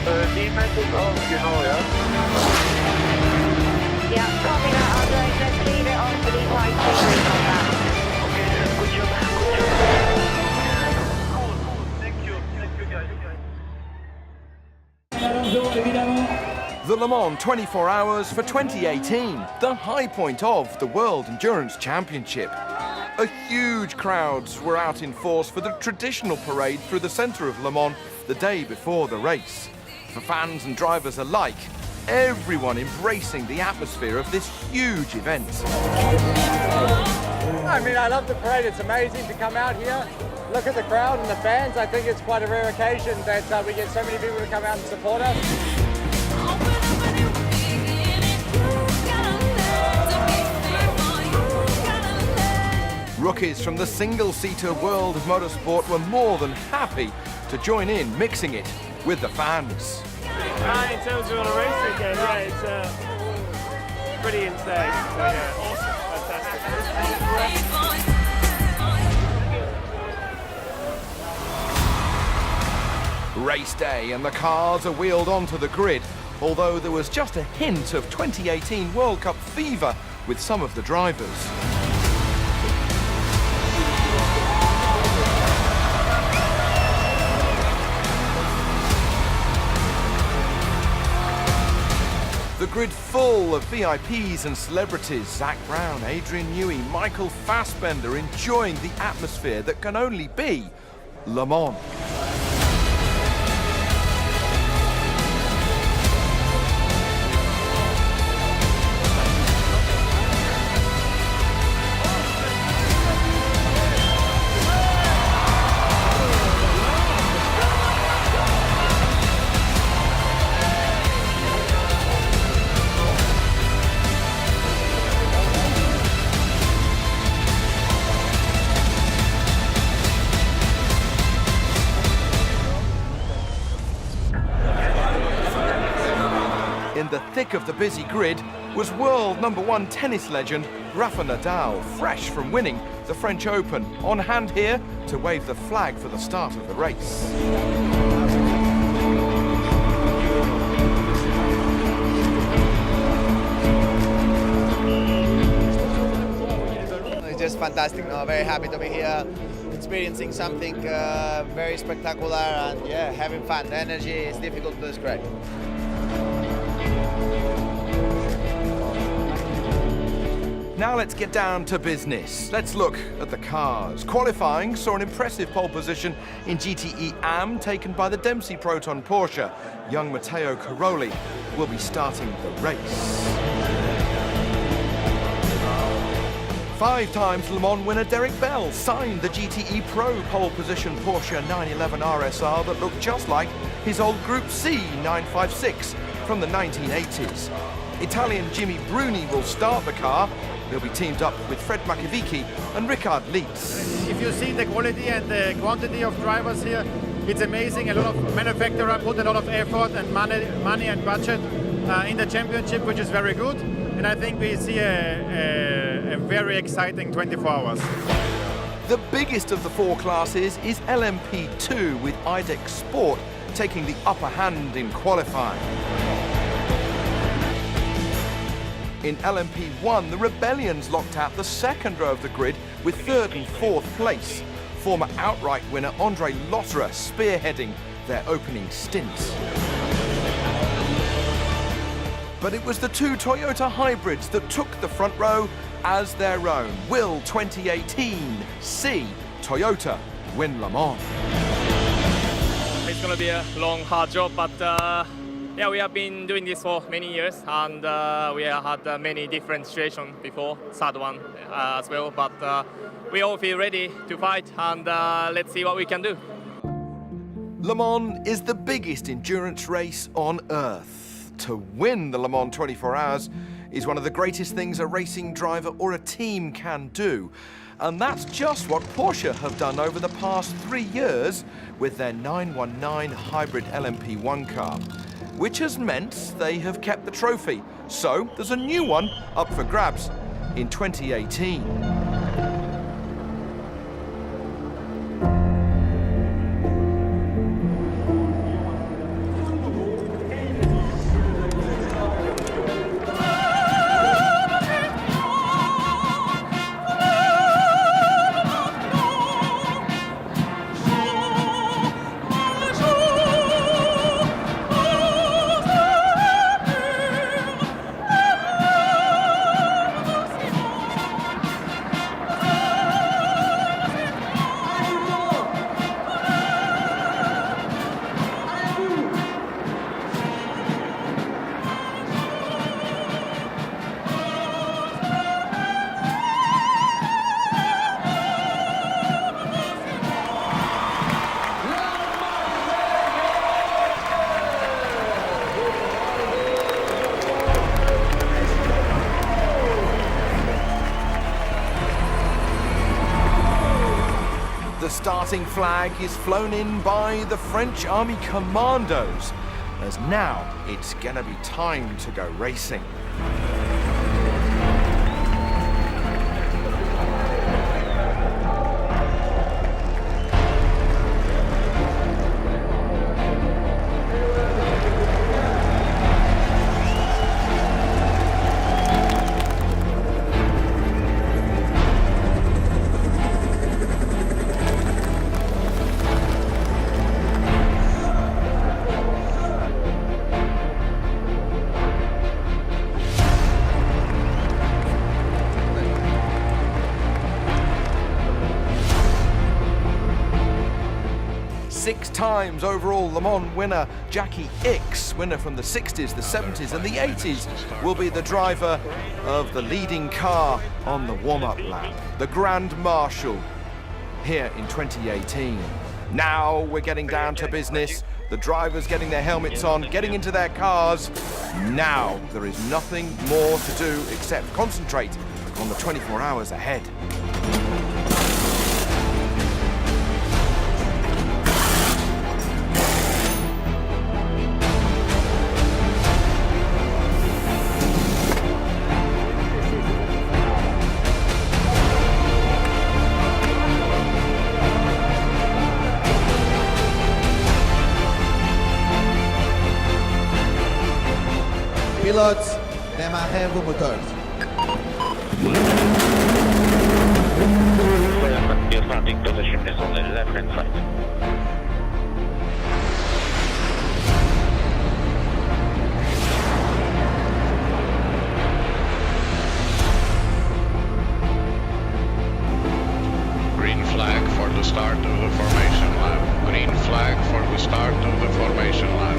Die Message aus, genau, ja. Yeah, copy that, Andre. Let's leave it on for the right series on that. Okay, good job, good job. Cool, thank you guys. The Le Mans 24 Hours for 2018, the high point of the World Endurance Championship. Huge crowds were out in force for the traditional parade through the centre of Le Mans the day before the race. For fans and drivers alike, everyone embracing the atmosphere of this huge event. I mean, I love the parade. It's amazing to come out here, look at the crowd and the fans. I think it's quite a rare occasion that we get so many people to come out and support us. Rookies from the single-seater world of motorsport were more than happy to join in, mixing it with the fans. In terms of on a race weekend, yeah, it's pretty insane. So, yeah, awesome, fantastic. Race day and the cars are wheeled onto the grid, although there was just a hint of 2018 World Cup fever with some of the drivers. The grid full of VIPs and celebrities, Zach Brown, Adrian Newey, Michael Fassbender, enjoying the atmosphere that can only be Le Mans. In the thick of the busy grid was world #1 tennis legend Rafa Nadal, fresh from winning the French Open, on hand here to wave the flag for the start of the race. It's just fantastic, no? Very happy to be here, experiencing something very spectacular, and yeah, having fun. The energy is difficult to describe. Now let's get down to business. Let's look at the cars. Qualifying saw an impressive pole position in GTE AM taken by the Dempsey Proton Porsche. Young Matteo Caroli will be starting the race. 5 times Le Mans winner Derek Bell signed the GTE Pro pole position Porsche 911 RSR that looked just like his old Group C 956 from the 1980s. Italian Jimmy Bruni will start the car. He'll be teamed up with Fred Makovici and Richard Lietz. If you see the quality and the quantity of drivers here, it's amazing. A lot of manufacturers put a lot of effort and money and budget in the championship, which is very good. And I think we see a very exciting 24 hours. The biggest of the 4 classes is LMP2, with IDEX Sport taking the upper hand in qualifying. In LMP1, the Rebellions locked out the second row of the grid with 3rd and 4th place. Former outright winner Andre Lotterer spearheading their opening stint. But it was the 2 Toyota hybrids that took the front row as their own. Will 2018 see Toyota win Le Mans? It's going to be a long, hard job, but yeah, we have been doing this for many years, and we have had many different situations before, sad one as well, but we all feel ready to fight, and let's see what we can do. Le Mans is the biggest endurance race on Earth. To win the Le Mans 24 Hours is one of the greatest things a racing driver or a team can do. And that's just what Porsche have done over the past 3 years with their 919 hybrid LMP1 car, which has meant they have kept the trophy. So there's a new one up for grabs in 2018. starting flag is flown in by the French Army Commandos, as now it's gonna be time to go racing. Six times overall Le Mans winner Jackie Ickx, winner from the 60s, the 70s and the 80s, will be the driver of the leading car on the warm-up lap, the Grand Marshal, here in 2018. Now we're getting down to business. The drivers getting their helmets on, getting into their cars. Now there is nothing more to do except concentrate on the 24 hours ahead. Pilots, démarrez vos moteurs. Your landing position is on the left-hand side. Green flag for the start of the formation lap. Green flag for the start of the formation lap.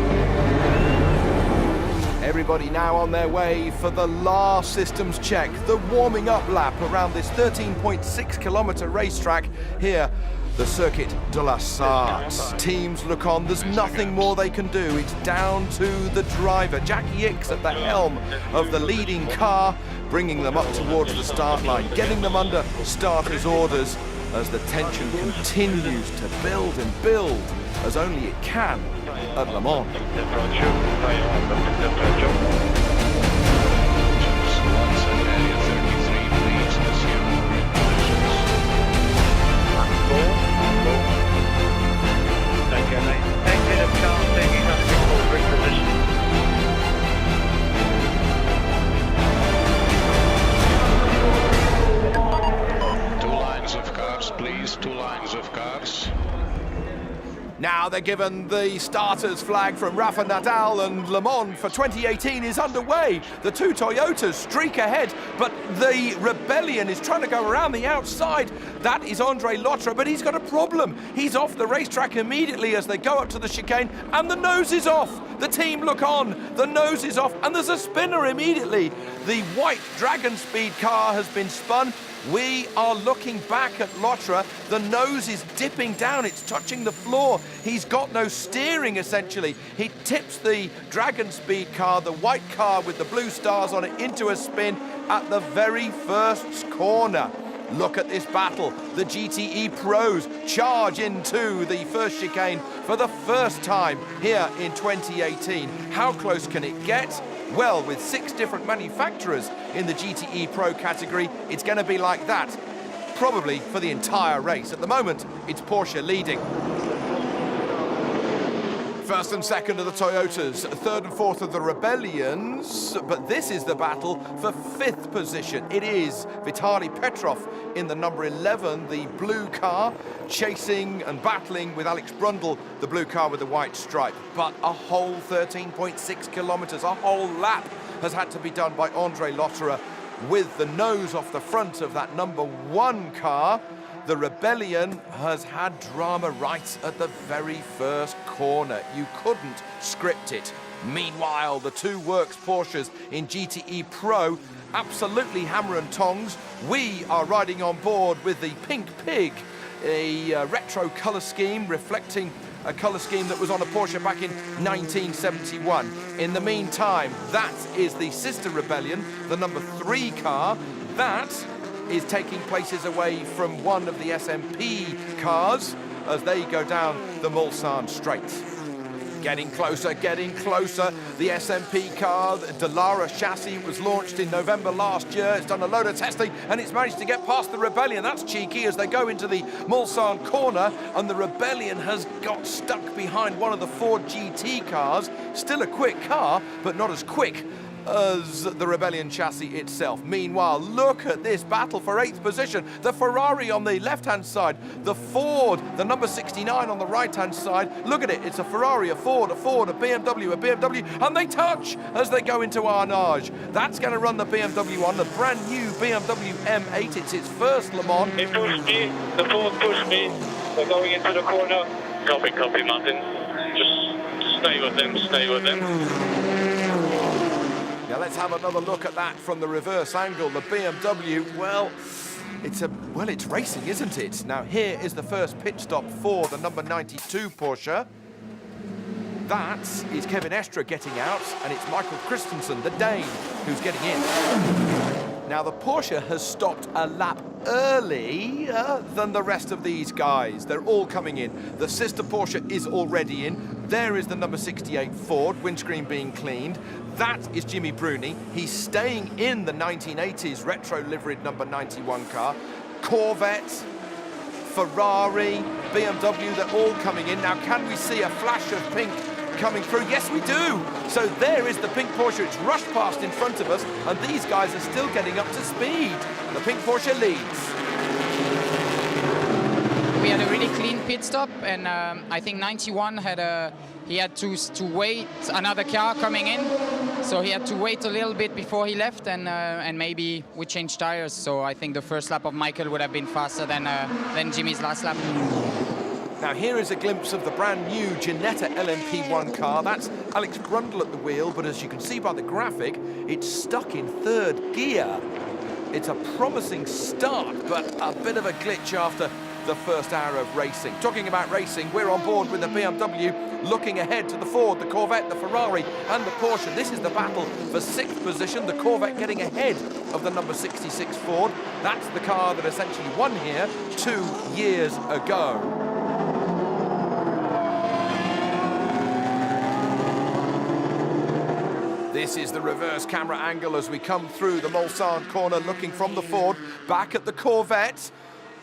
Everybody now on their way for the last systems check, the warming up lap around this 13.6 kilometre racetrack here, the Circuit de la Sarthe. Teams look on, there's nothing more they can do. It's down to the driver, Jackie Ickx at the helm of the leading car, bringing them up towards the start line, getting them under starters' orders as the tension continues to build and build as only it can at Le Mans. Two lines of cars, please. Two lines of cars. Now they're given the starters flag from Rafa Nadal, and Le Mans for 2018 is underway. The two Toyotas streak ahead, but the Rebellion is trying to go around the outside. That is Andre Lotterer, but he's got a problem. He's off the racetrack immediately as they go up to the chicane, and the nose is off. The team look on, the nose is off, and there's a spinner immediately. The white Dragon Speed car has been spun. We are looking back at Lotterer. The nose is dipping down, it's touching the floor. He's got no steering, essentially. He tips the Dragon Speed car, the white car with the blue stars on it, into a spin at the very first corner. Look at this battle. The GTE pros charge into the first chicane for the first time here in 2018. How close can it get? Well, with 6 different manufacturers in the GTE Pro category, it's going to be like that, probably for the entire race. At the moment, it's Porsche leading. First and second are the Toyotas, third and fourth are the Rebellions, but this is the battle for 5th position. It is Vitaly Petrov in the number 11, the blue car, chasing and battling with Alex Brundle, the blue car with the white stripe. But a whole 13.6 kilometres, a whole lap has had to be done by Andre Lotterer with the nose off the front of that number 1 car. The Rebellion has had drama right at the very first corner. You couldn't script it. Meanwhile, the two Works Porsches in GTE Pro, absolutely hammer and tongs. We are riding on board with the Pink Pig, a retro colour scheme reflecting a colour scheme that was on a Porsche back in 1971. In the meantime, that is the sister Rebellion, the number 3 car. That is taking places away from one of the SMP cars. as they go down the Mulsanne Straight. Getting closer, getting closer. The SMP car, the Dallara chassis, was launched in November last year. It's done a load of testing and it's managed to get past the Rebellion. That's cheeky as they go into the Mulsanne corner, and the Rebellion has got stuck behind one of the Ford GT cars. Still a quick car, but not as quick as the Rebellion chassis itself. Meanwhile, look at this battle for 8th position. The Ferrari on the left-hand side, the Ford, the number 69 on the right-hand side. Look at it, it's a Ferrari, a Ford, a BMW, and they touch as they go into Arnage. That's going to run the BMW on, the brand new BMW M8. It's its first Le Mans. They pushed me, the Ford pushed me. They're going into the corner. Copy, Martin. Just stay with them, stay with them. Now let's have another look at that from the reverse angle. The BMW, well, it's racing, isn't it? Now here is the first pit stop for the number 92 Porsche. That is Kevin Estre getting out, and it's Michael Christensen, the Dane, who's getting in. Now the Porsche has stopped a lap earlier than the rest of these guys. They're all coming in. The sister Porsche is already in. There is the number 68 Ford, windscreen being cleaned. That is Jimmy Bruni. He's staying in the 1980s retro-liveried number 91 car. Corvette, Ferrari, BMW, they're all coming in. Now, can we see a flash of pink coming through? Yes, we do. So there is the pink Porsche. It's rushed past in front of us, and these guys are still getting up to speed. The pink Porsche leads. We had a really clean pit stop, and I think 91 he had to wait another car coming in, so he had to wait a little bit before he left, and maybe we changed tires. So I think the first lap of Michael would have been faster than Jimmy's last lap. Now here is a glimpse of the brand new Ginetta LMP1 car. That's Alex Brundle at the wheel, but as you can see by the graphic, it's stuck in third gear. It's a promising start, but a bit of a glitch after the first hour of racing. Talking about racing, we're on board with the BMW, looking ahead to the Ford, the Corvette, the Ferrari, and the Porsche. This is the battle for 6th position, the Corvette getting ahead of the number 66 Ford. That's the car that essentially won here 2 years ago. This is the reverse camera angle as we come through the Mulsanne corner, looking from the Ford back at the Corvette.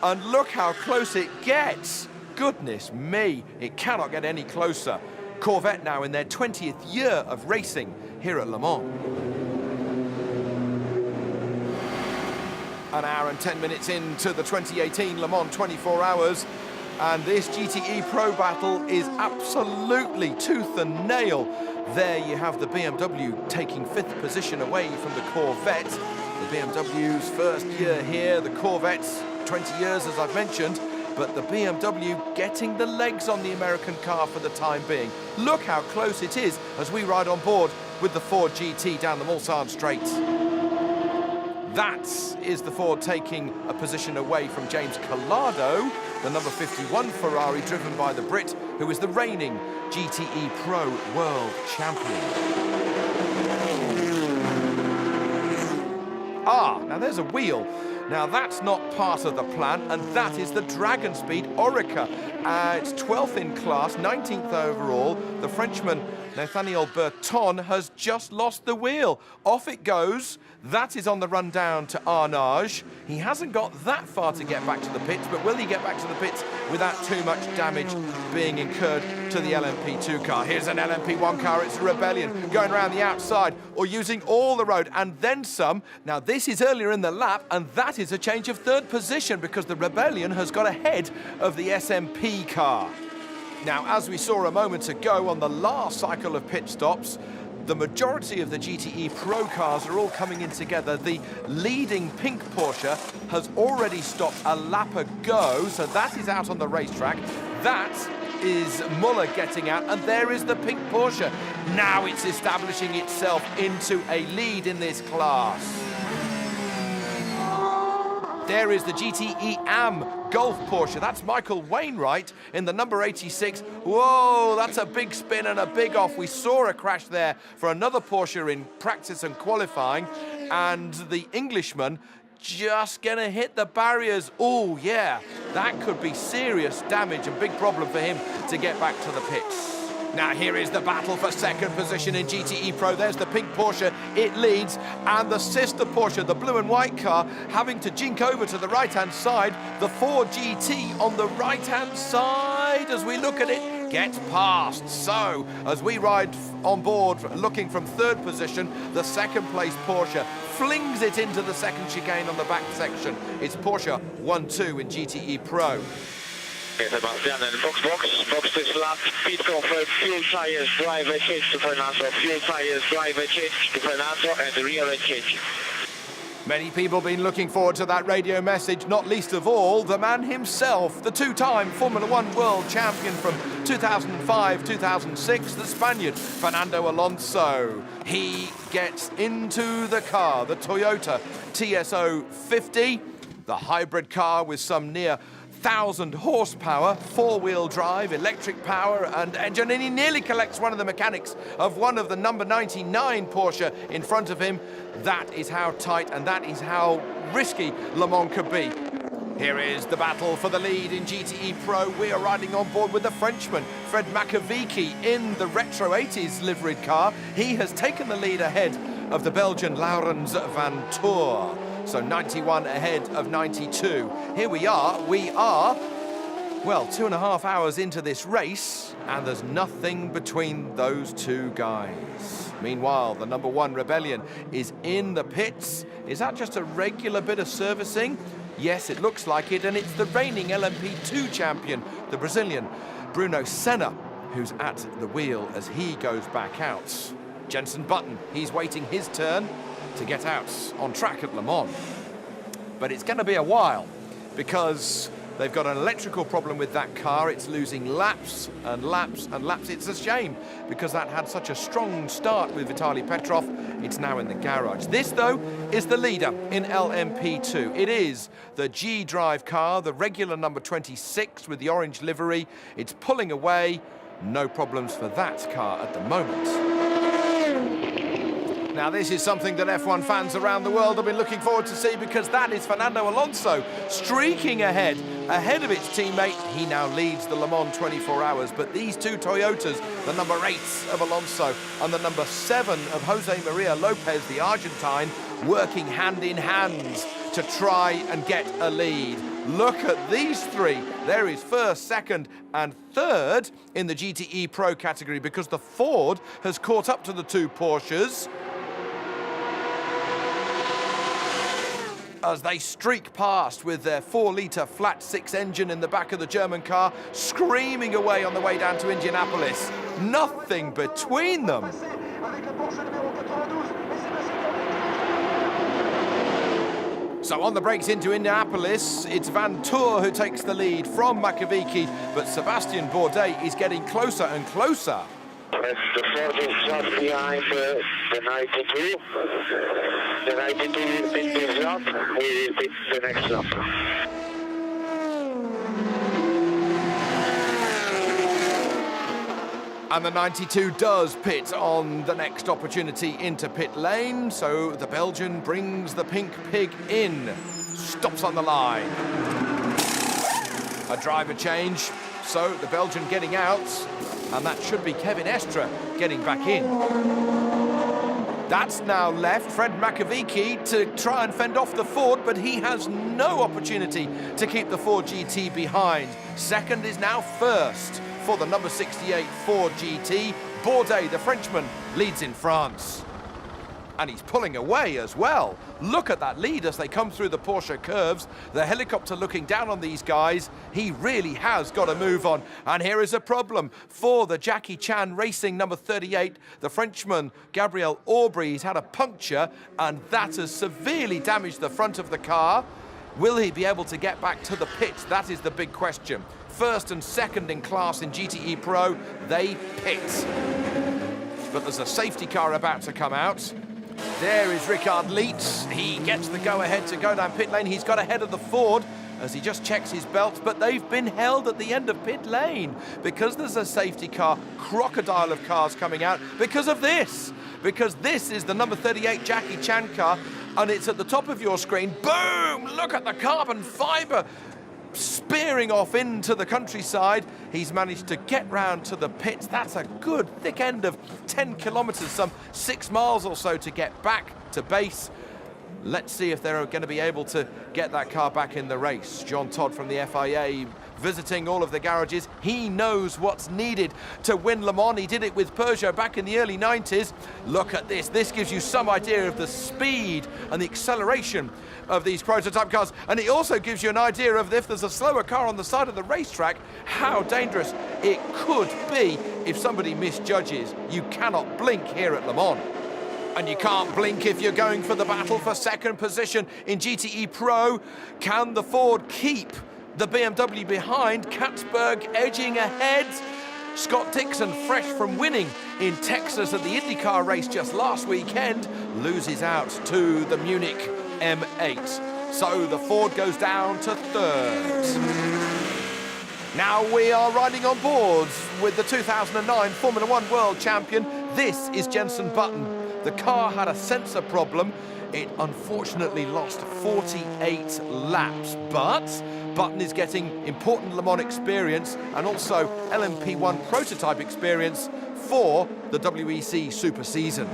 And look how close it gets. Goodness me, it cannot get any closer. Corvette now in their 20th year of racing here at Le Mans. An hour and 10 minutes into the 2018 Le Mans 24 hours. And this GTE Pro battle is absolutely tooth and nail. There you have the BMW taking 5th position away from the Corvette. The BMW's first year here, the Corvette's 20 years, as I've mentioned, but the BMW getting the legs on the American car for the time being. Look how close it is as we ride on board with the Ford GT down the Mulsanne Straight. That is the Ford taking a position away from James Collado, the number 51 Ferrari driven by the Brit, who is the reigning GTE Pro World Champion. Now there's a wheel. Now that's not part of the plan, and that is the Dragon Speed Oreca. It's 12th in class, 19th overall. The Frenchman Nathaniel Berton has just lost the wheel. Off it goes. That is on the run down to Arnage. He hasn't got that far to get back to the pits, but will he get back to the pits without too much damage being incurred to the LMP2 car? Here's an LMP1 car, it's a Rebellion, going around the outside or using all the road and then some. Now this is earlier in the lap, and that is a change of 3rd position because the Rebellion has got ahead of the SMP car. Now, as we saw a moment ago on the last cycle of pit stops, the majority of the GTE Pro cars are all coming in together. The leading pink Porsche has already stopped a lap ago, so that is out on the racetrack. That is Muller getting out, and there is the pink Porsche. Now it's establishing itself into a lead in this class. There is the GTE Am Golf Porsche. That's Michael Wainwright in the number 86. Whoa, that's a big spin and a big off. We saw a crash there for another Porsche in practice and qualifying, and the Englishman just gonna hit the barriers. Oh yeah, that could be serious damage and big problem for him to get back to the pits. Now here is the battle for second position in GTE Pro. There's the pink Porsche, it leads, and the sister Porsche, the blue and white car, having to jink over to the right-hand side. The Ford GT on the right-hand side, as we look at it, gets past. So, as we ride on board, looking from third position, the second place Porsche flings it into the second chicane on the back section. It's Porsche 1-2 in GTE Pro. Sebastian and box this lap, pit comfort, fuel tires, driver change to Fernando, fuel tires, driver change to Fernando, and rear end change. Many people have been looking forward to that radio message, not least of all the man himself, the two-time Formula One world champion from 2005-2006, the Spaniard, Fernando Alonso. He gets into the car, the Toyota TSO 50, the hybrid car with some near 1,000 horsepower, four-wheel drive, electric power and engine, and he nearly collects one of the mechanics of one of the number 99 Porsche in front of him. That is how tight and that is how risky Le Mans could be. Here is the battle for the lead in GTE Pro. We are riding on board with the Frenchman, Fred Makovici, in the retro 80s liveried car. He has taken the lead ahead of the Belgian Laurens van Toor. So 91 ahead of 92. Here we are, well, 2.5 hours into this race, and there's nothing between those two guys. Meanwhile, the number 1 Rebellion is in the pits. Is that just a regular bit of servicing? Yes, it looks like it, and it's the reigning LMP2 champion, the Brazilian Bruno Senna, who's at the wheel as he goes back out. Jenson Button, he's waiting his turn to get out on track at Le Mans. But it's going to be a while because they've got an electrical problem with that car. It's losing laps and laps and laps. It's a shame because that had such a strong start with Vitaly Petrov. It's now in the garage. This, though, is the leader in LMP2. It is the G-Drive car, the regular number 26 with the orange livery. It's pulling away. No problems for that car at the moment. Now, this is something that F1 fans around the world have been looking forward to see because that is Fernando Alonso streaking ahead of its teammate. He now leads the Le Mans 24 hours, but these two Toyotas, the number 8 of Alonso and the number 7 of Jose Maria Lopez, the Argentine, working hand in hand to try and get a lead. Look at these three. There is first, second and third in the GTE Pro category because the Ford has caught up to the two Porsches as they streak past with their 4-litre flat 6 engine in the back of the German car, screaming away on the way down to Indianapolis. Nothing between them. So on the brakes into Indianapolis, it's Van Toor who takes the lead from Makovici, but Sebastian Bourdais is getting closer and closer. The Ford is just behind the 92. The 92 will pick this lap, we will pick the next lap. And the 92 does pit on the next opportunity into pit lane, so the Belgian brings the pink pig in, stops on the line. A driver change, so the Belgian getting out, and that should be Kevin Estre getting back in. That's now left Fred Makovici to try and fend off the Ford, but he has no opportunity to keep the Ford GT behind. Second is now first for the number 68 Ford GT. Bourdais, the Frenchman, leads in France. And he's pulling away as well. Look at that lead as they come through the Porsche curves. The helicopter looking down on these guys. He really has got to move on. And here is a problem for the Jackie Chan Racing number 38. The Frenchman, Gabriel Aubry, he's had a puncture, and that has severely damaged the front of the car. Will he be able to get back to the pits? That is the big question. First and second in class in GTE Pro, they pit. But there's a safety car about to come out. There is Richard Lietz. He gets the go-ahead to go down pit lane. He's got ahead of the Ford as he just checks his belt, but they've been held at the end of pit lane because there's a safety car, crocodile of cars coming out because of this. Because this is the number 38 Jackie Chan car. and it's at the top of your screen. Boom! Look at the carbon fibre spearing off into the countryside. He's managed to get round to the pits. That's a good thick end of 10 kilometres, some 6 miles or so to get back to base. Let's see if they're going to be able to get that car back in the race. John Todd from the FIA visiting all of the garages. He knows what's needed to win Le Mans. He did it with Peugeot back in the early 90s. Look at this. This gives you some idea of the speed and the acceleration of these prototype cars. And it also gives you an idea of, if there's a slower car on the side of the racetrack, how dangerous it could be if somebody misjudges. You cannot blink here at Le Mans. And you can't blink if you're going for the battle for second position in GTE Pro. Can the Ford keep the BMW behind? Katzberg edging ahead. Scott Dixon, fresh from winning in Texas at the IndyCar race just last weekend, loses out to the Munich M8. So the Ford goes down to third. Now we are riding on boards with the 2009 Formula One World Champion. This is Jenson Button. The car had a sensor problem. It unfortunately lost 48 laps, but Button is getting important Le Mans experience and also LMP1 prototype experience for the WEC Super Season.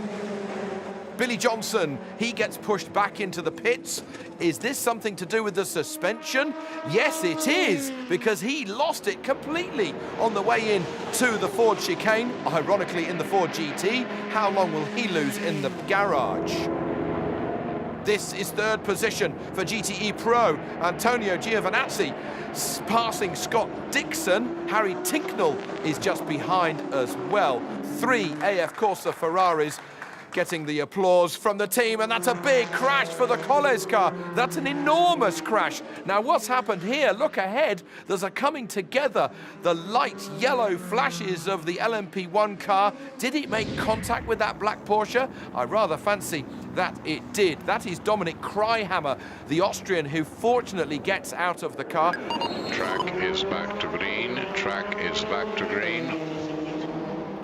Billy Johnson, he gets pushed back into the pits. Is this something to do with the suspension? Yes, it is, because he lost it completely on the way in to the Ford chicane, ironically in the Ford GT. How long will he lose in the garage? This is third position for GTE Pro. Antonio Giovinazzi passing Scott Dixon. Harry Tinknell is just behind as well. 3 AF Corsa Ferraris getting the applause from the team, and that's a big crash for the Colles car. That's an enormous crash. Now what's happened here? Look ahead, there's a coming together. The light yellow flashes of the LMP1 car. Did it make contact with that black Porsche? I rather fancy that it did. That is Dominic Kryhammer, the Austrian, who fortunately gets out of the car. Track is back to green, track is back to green.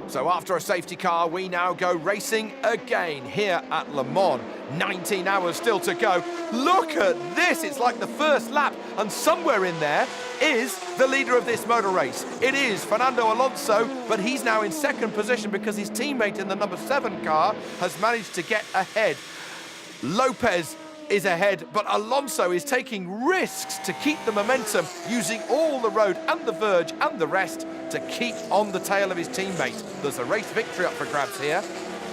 So after a safety car, we now go racing again here at Le Mans. 19 hours still to go. Look at this, it's like the first lap, and somewhere in there is the leader of this motor race. It is Fernando Alonso, but he's now in second position because his teammate in the number 7 car has managed to get ahead. Lopez is ahead, but Alonso is taking risks to keep the momentum, using all the road and the verge and the rest to keep on the tail of his teammate. There's a race victory up for grabs here.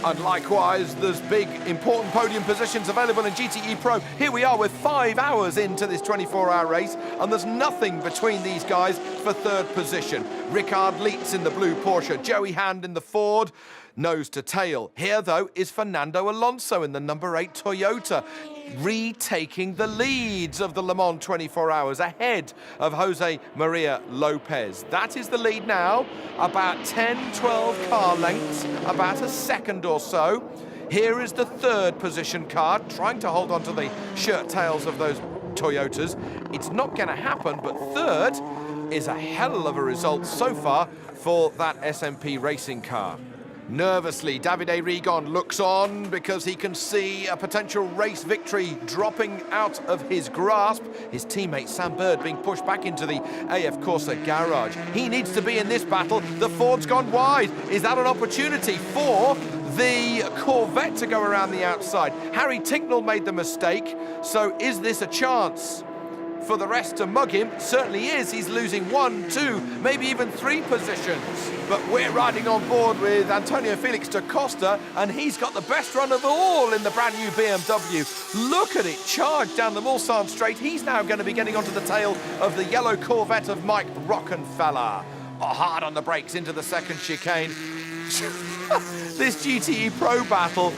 And likewise, there's big, important podium positions available in GTE Pro. Here we are with 5 hours into this 24-hour race, and there's nothing between these guys for third position. Ricard Leitz in the blue Porsche, Joey Hand in the Ford, nose to tail. Here, though, is Fernando Alonso in the number 8 Toyota, retaking the leads of the Le Mans 24 hours ahead of Jose Maria Lopez. That is the lead now, about 10, 12 car lengths, about a second or so. Here is the third position car, trying to hold on to the shirt tails of those Toyotas. It's not going to happen, but third is a hell of a result so far for that SMP racing car. Nervously, Davide Rigon looks on because he can see a potential race victory dropping out of his grasp. His teammate Sam Bird being pushed back into the AF Corsa garage. He needs to be in this battle. The Ford's gone wide. Is that an opportunity for the Corvette to go around the outside? Harry Tinknell made the mistake, so is this a chance for the rest to mug him? Certainly is. He's losing 1, 2, maybe even 3 positions. But we're riding on board with Antonio Felix da Costa, and he's got the best run of all in the brand new BMW. Look at it, charged down the Mulsanne straight. He's now going to be getting onto the tail of the yellow Corvette of Mike Rockenfeller. Hard on the brakes into the second chicane. This GTE Pro battle,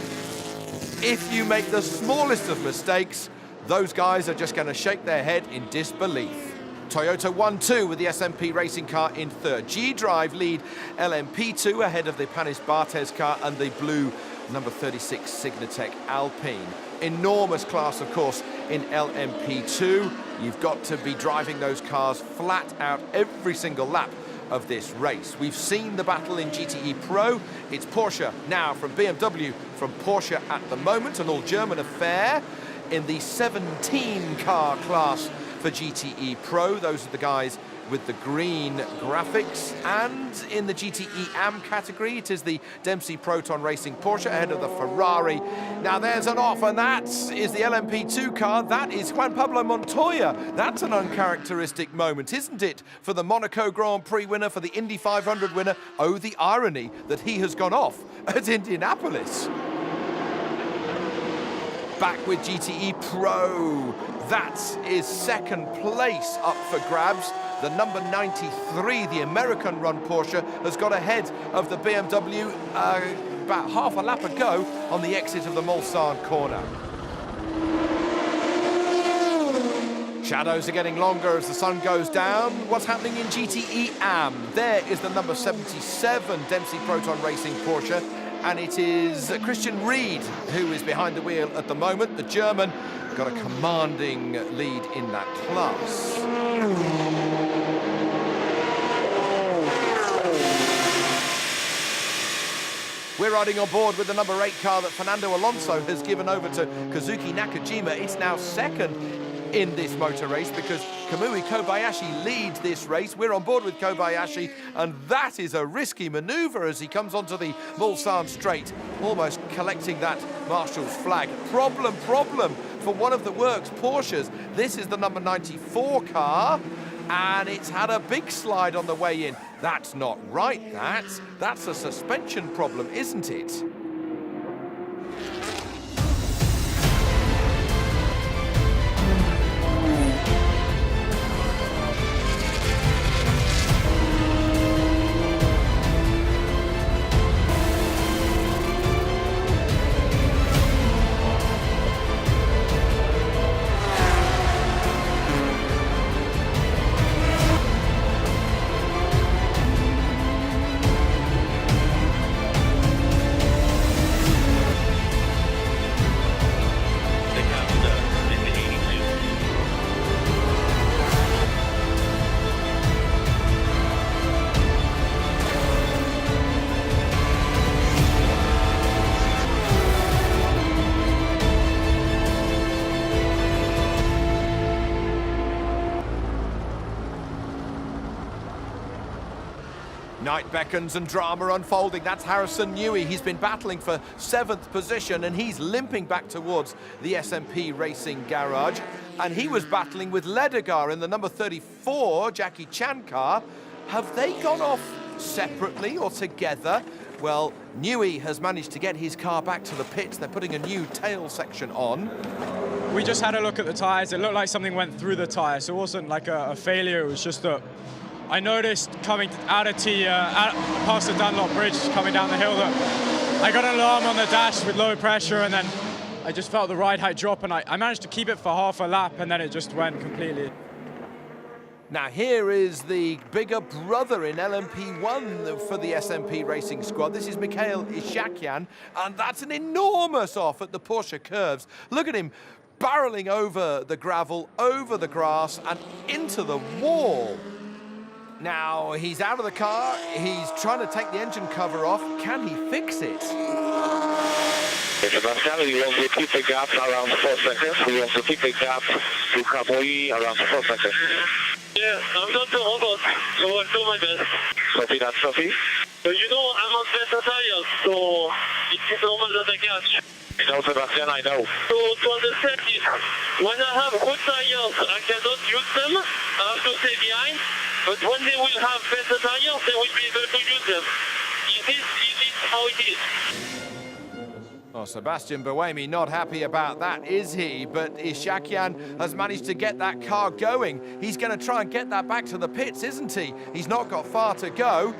if you make the smallest of mistakes, those guys are just going to shake their head in disbelief. Toyota 1-2 with the SMP racing car in third. G-Drive lead LMP2 ahead of the Panis Barthez car and the blue number 36 Signatech Alpine. Enormous class, of course, in LMP2. You've got to be driving those cars flat out every single lap of this race. We've seen the battle in GTE Pro. It's Porsche now from BMW, from Porsche at the moment, an all-German affair in the 17-car class for GTE Pro. Those are the guys with the green graphics. And in the GTE AM category, it is the Dempsey Proton Racing Porsche ahead of the Ferrari. Now there's an off, and that is the LMP2 car. That is Juan Pablo Montoya. That's an uncharacteristic moment, isn't it, for the Monaco Grand Prix winner, for the Indy 500 winner? Oh, the irony that he has gone off at Indianapolis. Back with GTE Pro. That is second place up for grabs. The number 93, the American-run Porsche, has got ahead of the BMW about half a lap ago on the exit of the Mulsanne corner. Shadows are getting longer as the sun goes down. What's happening in GTE AM? There is the number 77 Dempsey Proton Racing Porsche, and it is Christian Ried who is behind the wheel at the moment. The German got a commanding lead in that class. We're riding on board with the number 8 car that Fernando Alonso has given over to Kazuki Nakajima. It's now second in this motor race because Kamui Kobayashi leads this race. We're on board with Kobayashi, and that is a risky maneuver as he comes onto the Mulsanne straight, almost collecting that marshal's flag. Problem for one of the works Porsches. This is the number 94 car, and it's had a big slide on the way in. That's not right, that's a suspension problem, isn't it? Night beckons and drama unfolding. That's Harrison Newey. He's been battling for 7th position and he's limping back towards the SMP Racing Garage. And he was battling with Ledegar in the number 34 Jackie Chan car. Have they gone off separately or together? Well, Newey has managed to get his car back to the pits. They're putting a new tail section on. We just had a look at the tyres. It looked like something went through the tyre, so it wasn't like a failure. It was just that I noticed coming out of past the Dunlop Bridge, coming down the hill, that I got an alarm on the dash with low pressure, and then I just felt the ride height drop, and I managed to keep it for half a lap, and then it just went completely. Now here is the bigger brother in LMP1 for the SMP Racing Squad. This is Mikhail Ishakyan, and that's an enormous off at the Porsche curves. Look at him barreling over the gravel, over the grass, and into the wall. Now, he's out of the car, he's trying to take the engine cover off. Can he fix it? Sebastian, we want to keep the gap around 4 seconds. We want to keep the gap to Kamui around 4 seconds. Yeah, I'm not the robot, so I'll do my best. Sophie, that's Sophie. So you know, I'm on better tires, so it's normal that I catch. I know, Sebastian, I know. So to understand this, when I have good tires, I cannot use them. I have to stay behind. But when they will have better tires, they will be able to use them. It is how it is. Oh, Sebastian Buemi not happy about that, is he? But Ishakyan has managed to get that car going. He's going to try and get that back to the pits, isn't he? He's not got far to go.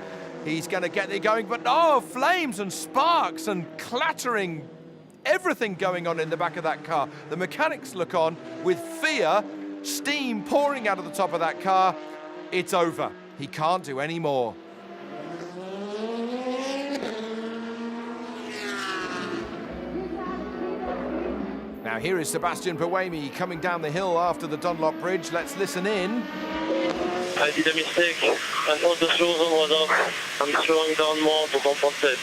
He's going to get it going, but oh, flames and sparks and clattering, everything going on in the back of that car. The mechanics look on with fear, steam pouring out of the top of that car. It's over. He can't do any more. Now here is Sebastian Buemi coming down the hill after the Dunlop Bridge. Let's listen in. I did a mistake. I thought the slow zone was off. I'm slowing down more to compensate.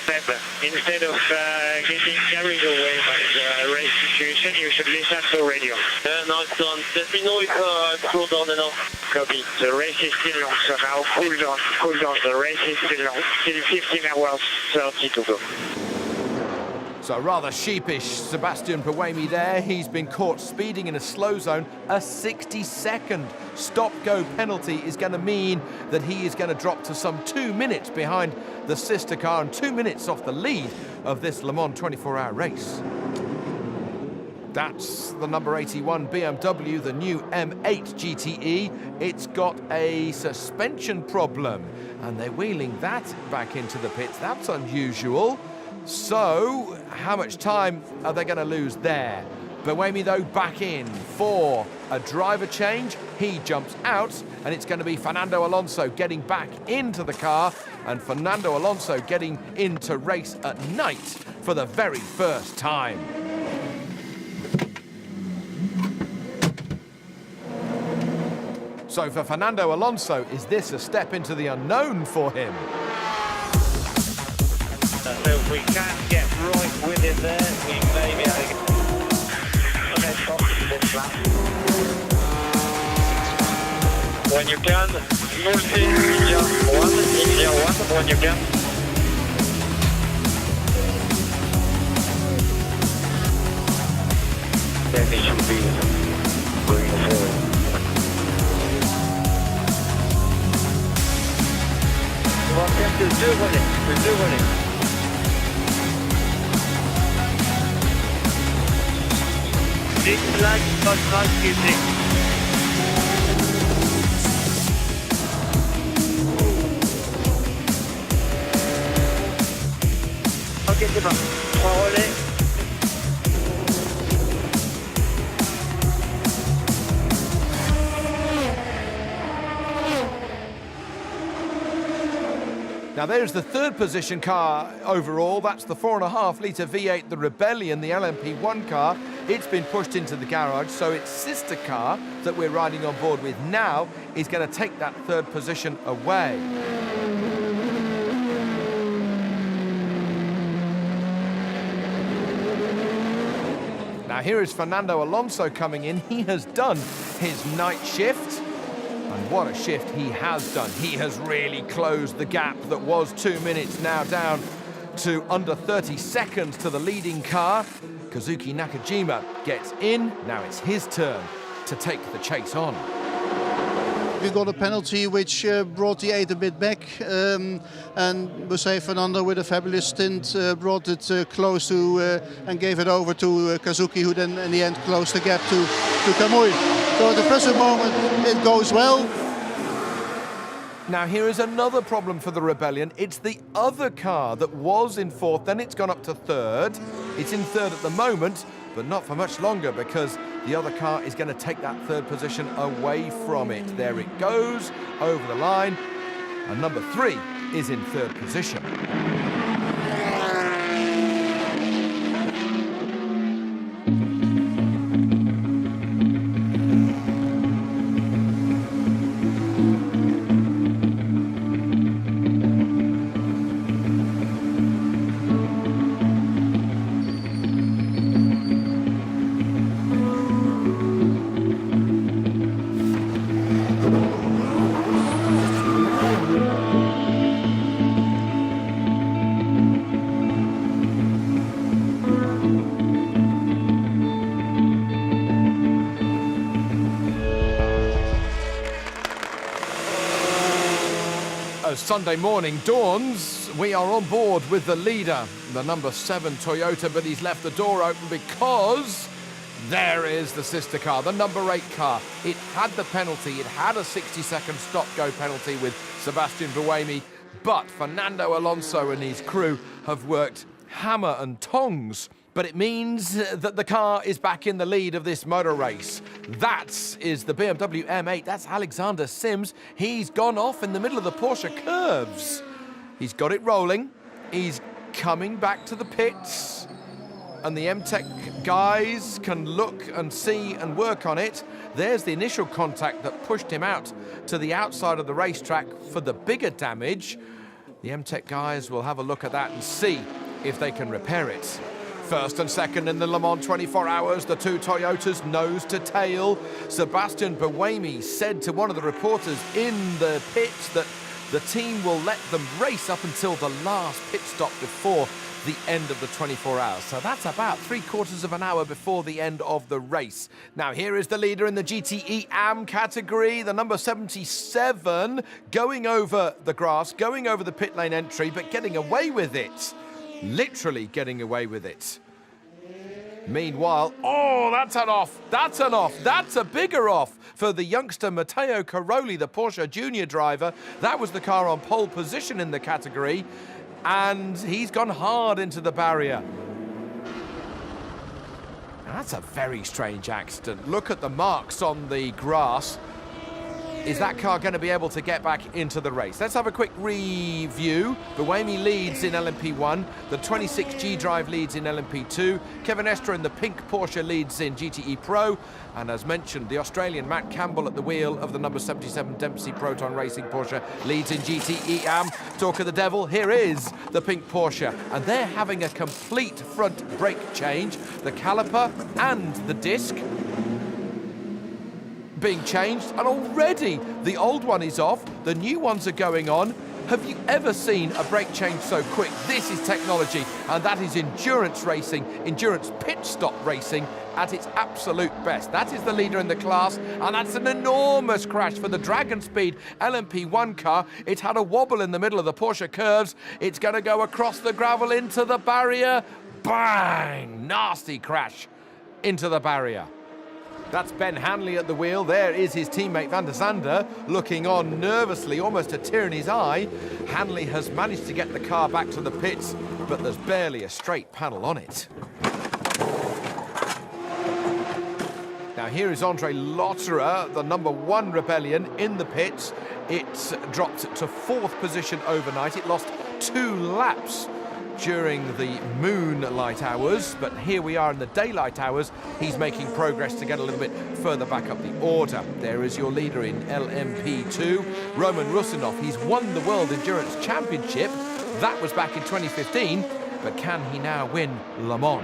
Instead of getting carried away by the race situation, you should listen to the radio. Yeah, now it's done. Let me know if I've slowed down enough. Copy. The race is still long, so now cool down. The race is still long. Still 15 hours 30 to go. So rather sheepish, Sebastian Buemi there. He's been caught speeding in a slow zone. A 60-second stop-go penalty is going to mean that he is going to drop to some 2 minutes behind the sister car and 2 minutes off the lead of this Le Mans 24-hour race. That's the number 81 BMW, the new M8 GTE. It's got a suspension problem, and they're wheeling that back into the pits. That's unusual. So, how much time are they going to lose there? Buemi, though, back in for a driver change. He jumps out, and it's going to be Fernando Alonso getting back into the car, and Fernando Alonso getting into race at night for the very first time. So for Fernando Alonso, is this a step into the unknown for him? So if we can't get right with it there, we may be able to get... Okay, stop this lap. When you can, multi India 1, when you can. Then it should be going forward. We're doing it. This flag is music. Ok, c'est bon. 3 relais. Now there's the third position car overall. That's the 4.5-litre V8, the Rebellion, the LMP1 car. It's been pushed into the garage, so its sister car that we're riding on board with now is going to take that third position away. Now here is Fernando Alonso coming in. He has done his night shift. And what a shift he has done. He has really closed the gap that was 2 minutes, now down to under 30 seconds to the leading car. Kazuki Nakajima gets in. Now it's his turn to take the chase on. We got a penalty which brought the 8 a bit back, and we say Fernando with a fabulous stint brought it close to and gave it over to Kazuki, who then in the end closed the gap to Kamui. So at the present moment it goes well. Now here is another problem for the Rebellion. It's the other car that was in fourth, then it's gone up to third. It's in third at the moment, but not for much longer, because the other car is going to take that third position away from it. There it goes, over the line, and number 3 is in third position. As Sunday morning dawns, we are on board with the leader, the number 7 Toyota, but he's left the door open because there is the sister car, the number 8 car. It had the penalty, it had a 60-second stop-go penalty with Sebastian Buemi, but Fernando Alonso and his crew have worked hammer and tongs. But it means that the car is back in the lead of this motor race. That is the BMW M8. That's Alexander Sims. He's gone off in the middle of the Porsche curves. He's got it rolling. He's coming back to the pits. And the M-Tech guys can look and see and work on it. There's the initial contact that pushed him out to the outside of the racetrack for the bigger damage. The M-Tech guys will have a look at that and see if they can repair it. First and second in the Le Mans 24 hours, the two Toyotas nose to tail. Sebastian Buemi said to one of the reporters in the pits that the team will let them race up until the last pit stop before the end of the 24 hours. So that's about 3/4 of an hour before the end of the race. Now here is the leader in the GTE AM category, the number 77, going over the grass, going over the pit lane entry, but getting away with it. Literally getting away with it. Meanwhile, oh, that's an off. That's an off. That's a bigger off for the youngster Matteo Caroli, the Porsche Junior driver. That was the car on pole position in the category, and he's gone hard into the barrier. Now, that's a very strange accident. Look at the marks on the grass. Is that car going to be able to get back into the race? Let's have a quick review. Buemi leads in LMP1. The 26G Drive leads in LMP2. Kevin Estre in the pink Porsche leads in GTE Pro. And as mentioned, the Australian Matt Campbell at the wheel of the number 77 Dempsey Proton Racing Porsche leads in GTE AM. Talk of the devil, here is the pink Porsche. And they're having a complete front brake change. The caliper and the disc being changed, and already the old one is off, the new ones are going on. Have you ever seen a brake change so quick? This is technology, and that is endurance racing, endurance pit stop racing at its absolute best. That is the leader in the class, and that's an enormous crash for the Dragon Speed LMP1 car. It had a wobble in the middle of the Porsche curves. It's going to go across the gravel into the barrier. Bang! Nasty crash into the barrier. That's Ben Hanley at the wheel. There is his teammate Van der Zande looking on nervously, almost a tear in his eye. Hanley has managed to get the car back to the pits, but there's barely a straight panel on it. Now here is Andre Lotterer, the number 1 Rebellion in the pits. It's dropped to 4th position overnight. It lost 2 laps during the moonlight hours, but here we are in the daylight hours. He's making progress to get a little bit further back up the order. There is your leader in LMP2, Roman Rusinov. He's won the World Endurance Championship. That was back in 2015, but can he now win Le Mans?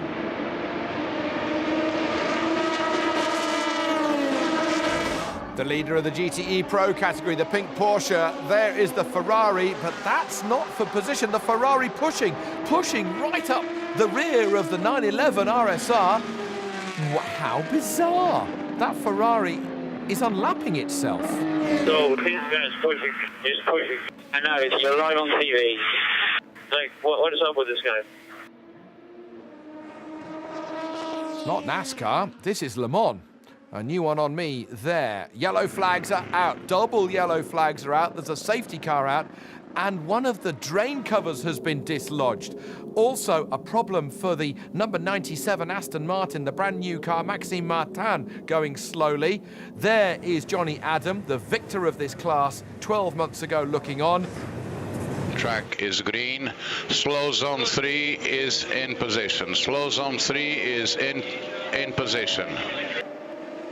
The leader of the GTE Pro category, the pink Porsche, there is the Ferrari, but that's not for position. The Ferrari pushing right up the rear of the 911 RSR. How bizarre. That Ferrari is unlapping itself. So this guy's pushing, he's pushing. I know, it's live on TV. Like, what is up with this guy? It's not NASCAR, this is Le Mans. A new one on me there. Yellow flags are out. Double yellow flags are out. There's a safety car out. And one of the drain covers has been dislodged. Also a problem for the number 97 Aston Martin, the brand new car, Maxime Martin, going slowly. There is Johnny Adam, the victor of this class 12 months ago, looking on. Track is green. Slow zone 3 is in position. Slow zone 3 is in position.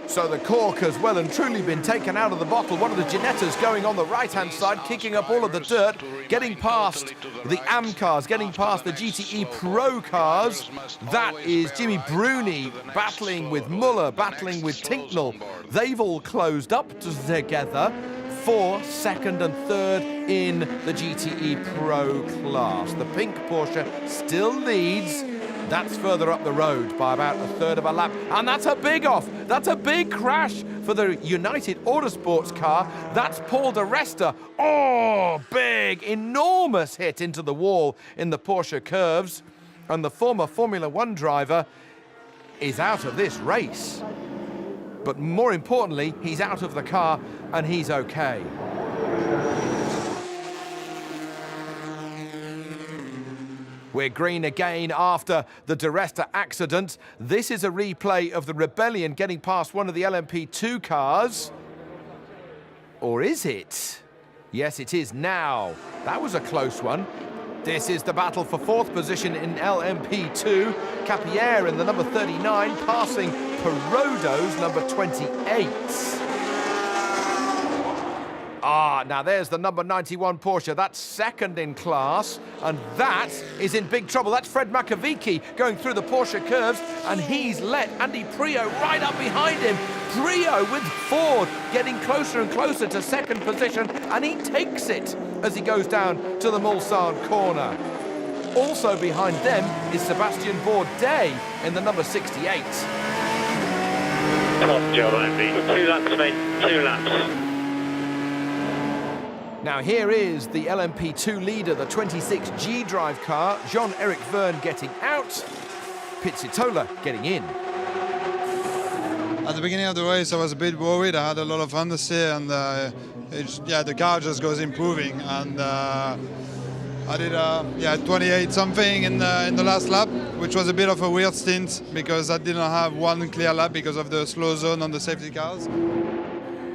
So the cork has well and truly been taken out of the bottle. One of the Ginettas going on the right-hand side, kicking up all of the dirt, getting past the AM cars, getting past the GTE Pro cars. That is Jimmy Bruni battling with Muller, battling with Tinknell. They've all closed up together for 2nd and 3rd in the GTE Pro class. The pink Porsche still leads. That's further up the road by about 1/3 of a lap. And that's a big off. That's a big crash for the United Autosports car. That's Paul di Resta. Oh, big, enormous hit into the wall in the Porsche curves. And the former Formula 1 driver is out of this race. But more importantly, he's out of the car and he's okay. We're green again after the di Resta accident. This is a replay of the Rebellion getting past one of the LMP2 cars. Or is it? Yes, it is now. That was a close one. This is the battle for 4th position in LMP2. Capierre in the number 39 passing Perodo's number 28. Now there's the number 91 Porsche. That's second in class, and that is in big trouble. That's Fred Makovici going through the Porsche curves, and he's let Andy Prio right up behind him. Prio with Ford getting closer and closer to second position, and he takes it as he goes down to the Mulsanne corner. Also behind them is Sebastian Bourdais in the number 68. Top job, Andy. 2 laps, mate. 2 laps. Now here is the LMP2 leader, the 26G drive car, Jean-Eric Verne getting out, Pizzitola getting in. At the beginning of the race I was a bit worried. I had a lot of understeer, and the car just goes improving, and I did 28 something in the last lap, which was a bit of a weird stint because I didn't have one clear lap because of the slow zone on the safety cars.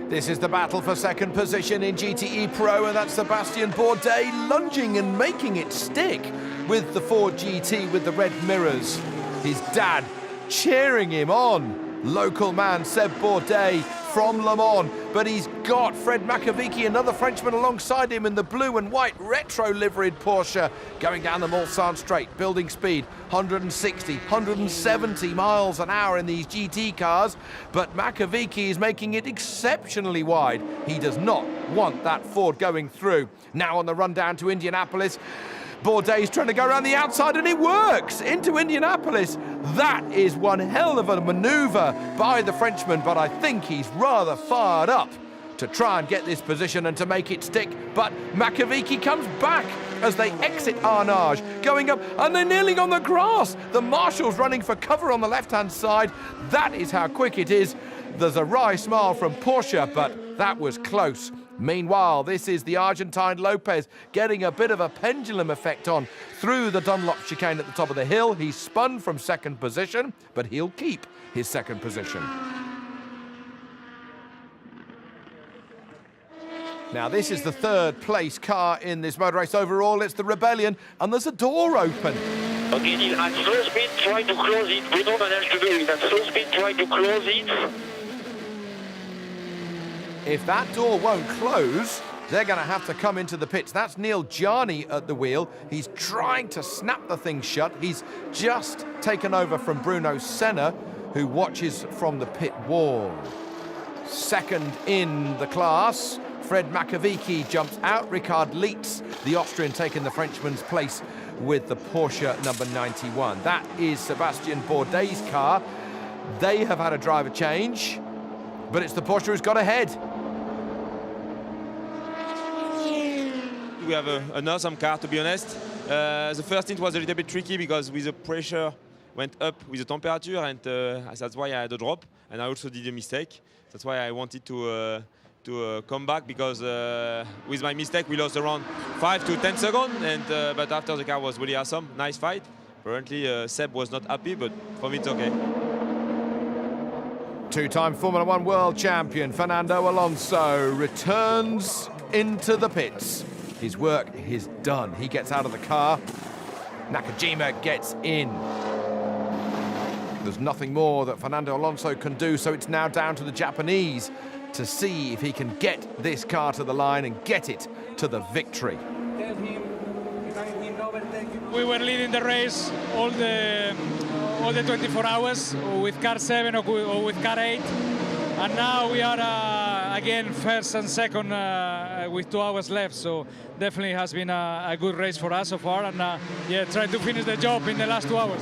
This is the battle for second position in GTE Pro, and that's Sebastian Bourdais lunging and making it stick with the Ford GT with the red mirrors. His dad cheering him on. Local man Seb Bourdais from Le Mans, but he's got Fred Makovici, another Frenchman, alongside him in the blue and white retro liveried Porsche, going down the Mulsanne straight, building speed, 160, 170 miles an hour in these GT cars, but Makovici is making it exceptionally wide. He does not want that Ford going through. Now on the run down to Indianapolis, Bourdais trying to go around the outside, and it works into Indianapolis. That is one hell of a manoeuvre by the Frenchman, but I think he's rather fired up to try and get this position and to make it stick. But Makovici comes back as they exit Arnage, going up, and they're kneeling on the grass. The marshal's running for cover on the left-hand side. That is how quick it is. There's a wry smile from Porsche, but that was close. Meanwhile, this is the Argentine Lopez getting a bit of a pendulum effect on through the Dunlop chicane at the top of the hill. He's spun from second position, but he'll keep his second position. Now, this is the third place car in this motor race overall. It's the Rebellion, and there's a door open. Okay, Neil, at slow speed, try to close it. Bruno managed to do it. At slow speed, try to close it. If that door won't close, they're going to have to come into the pits. That's Neil Gianni at the wheel. He's trying to snap the thing shut. He's just taken over from Bruno Senna, who watches from the pit wall. Second in the class, Fred Makovici jumps out. Richard Lietz, the Austrian, taking the Frenchman's place with the Porsche number 91. That is Sebastian Bourdais' car. They have had a driver change, but it's the Porsche who's got ahead. We have an awesome car, to be honest. The first stint was a little bit tricky because with the pressure went up with the temperature, and that's why I had a drop, and I also did a mistake. That's why I wanted to come back, because with my mistake we lost around 5 to 10 seconds, and but after the car was really awesome, nice fight. Apparently Seb was not happy, but for me it's okay. Two-time Formula One world champion Fernando Alonso returns into the pits. His work is done. He gets out of the car. Nakajima gets in. There's nothing more that Fernando Alonso can do, so it's now down to the Japanese to see if he can get this car to the line and get it to the victory. We were leading the race all the 24 hours with car 7 or with car 8, and now we are again first and second with 2 hours left, so definitely has been a good race for us so far, and yeah, trying to finish the job in the last 2 hours.